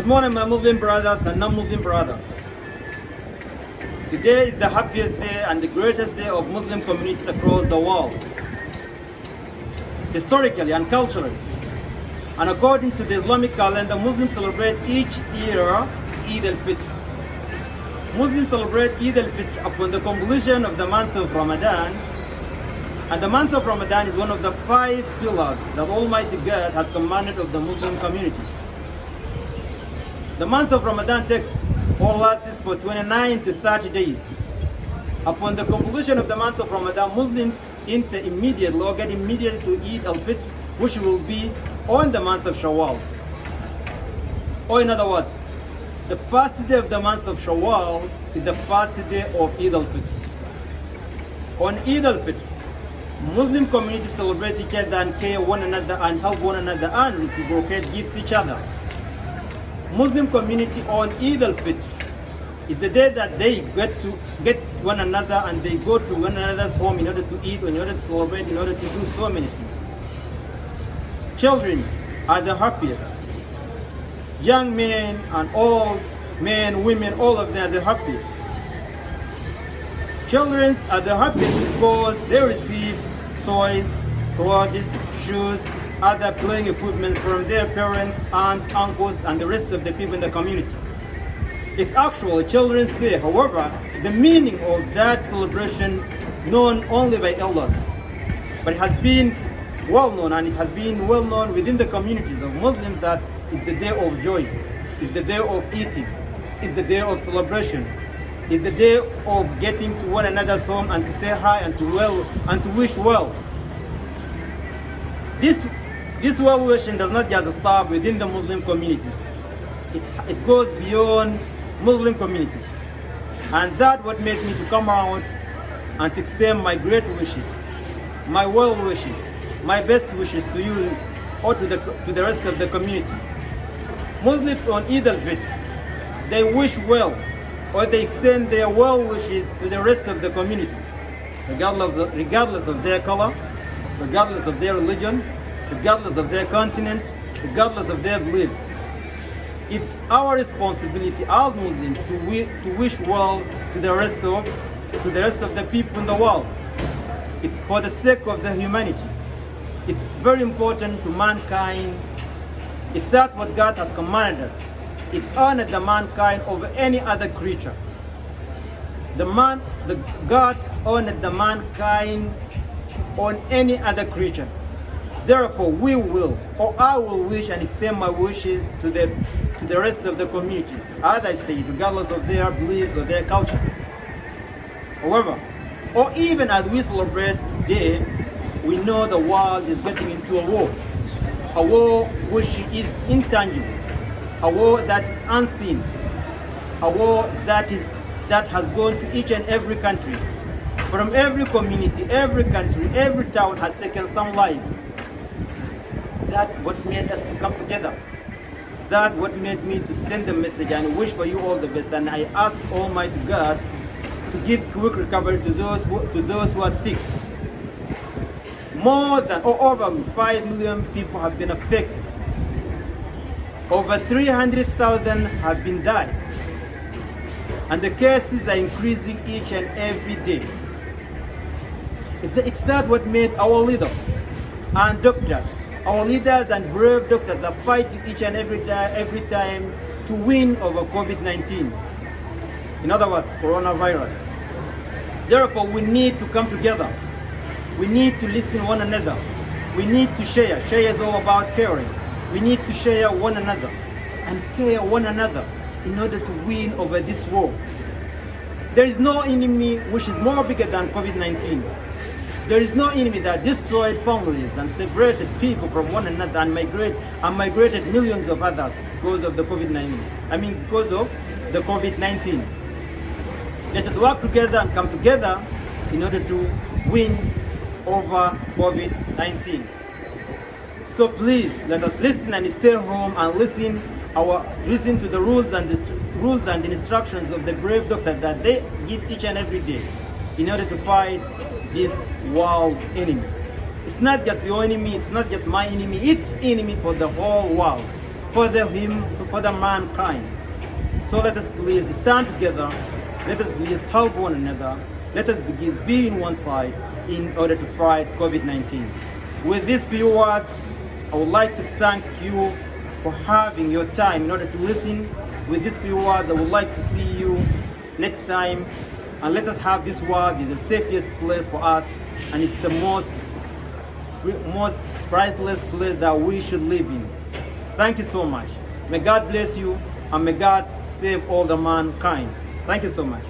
Good morning, my Muslim brothers and non-Muslim brothers. Today is the happiest day and the greatest day of Muslim communities across the world. Historically and culturally, and according to the Islamic calendar, Muslims celebrate each year Eid Alfittir. Muslims celebrate Eid Alfittir upon the conclusion of the month of Ramadan. And the month of Ramadan is one of the 5 pillars that Almighty God has commanded of the Muslim community. The month of Ramadan takes or lasts for 29 to 30 days. Upon the conclusion of the month of Ramadan, Muslims enter immediately or get immediately to Eid Alfittir, which will be on the month of Shawwal. Or in other words, the first day of the month of Shawwal is the first day of Eid Alfittir. On Eid Alfittir, Muslim communities celebrate each other and care one another and help one another and reciprocate gifts to each other. Muslim community on Eid Alfitr is the day that they get one another and they go to one another's home in order to eat, in order to celebrate, in order to do so many things. Children are the happiest. Young men and old men, women, all of them are the happiest. Children are the happiest because they receive toys, clothes, shoes, other playing equipment from their parents, aunts, uncles, and the rest of the people in the community. It's actually Children's Day. However, the meaning of that celebration known only by elders, but it has been well known, and it has been well known within the communities of Muslims that it's the day of joy, it's the day of eating, it's the day of celebration, it's the day of getting to one another's home and to say hi and to wish well. This well-wishing does not just stop within the Muslim communities. It goes beyond Muslim communities. And that's what made me to come around and to extend my great wishes, my well wishes, my best wishes to you or to the rest of the community. Muslims on Eid Alfitr, they wish well or they extend their well wishes to the rest of the communities, regardless of their color, regardless of their religion, regardless of their continent, regardless of their belief. It's our responsibility as Muslims to wish well to the rest of the people in the world. It's for the sake of the humanity. It's very important to mankind. It's that what God has commanded us. It honored the mankind over any other creature. God honored the mankind on any other creature. Therefore, I will wish and extend my wishes to the rest of the communities, as I say, regardless of their beliefs or their culture. However, or even as we celebrate today, we know the world is getting into a war which is intangible, a war that is unseen, a war that has gone to each and every country. From every community, every country, every town has taken some lives. That's what made us to come together. That's what made me to send the message and wish for you all the best. And I ask Almighty God to give quick recovery to those who are sick. More than or over 5 million people have been affected. Over 300,000 have been died. And the cases are increasing each and every day. It's that what made our leaders and doctors, our leaders and brave doctors are fighting each and every time to win over COVID-19. In other words, coronavirus. Therefore, we need to come together. We need to listen to one another. We need to share. Share is all about caring. We need to share one another and care one another in order to win over this war. There is no enemy which is more bigger than COVID-19. There is no enemy that destroyed families and separated people from one another and migrated millions of others because of the COVID-19. Because of the COVID-19. Let us work together and come together in order to win over COVID-19. So please, let us listen and stay home and listen to the rules and instructions of the brave doctors that they give each and every day in order to fight this world enemy. It's not just your enemy, it's not just my enemy, it's enemy for the whole world. For him to for the mankind. So let us please stand together. Let us please help one another. Let us please be in one side in order to fight COVID-19. With these few words, I would like to thank you for having your time in order to listen. With these few words, I would like to see you next time. And let us have this world is the safest place for us, and it's the most priceless place that we should live in. Thank you so much. May God bless you, and may God save all the mankind. Thank you so much.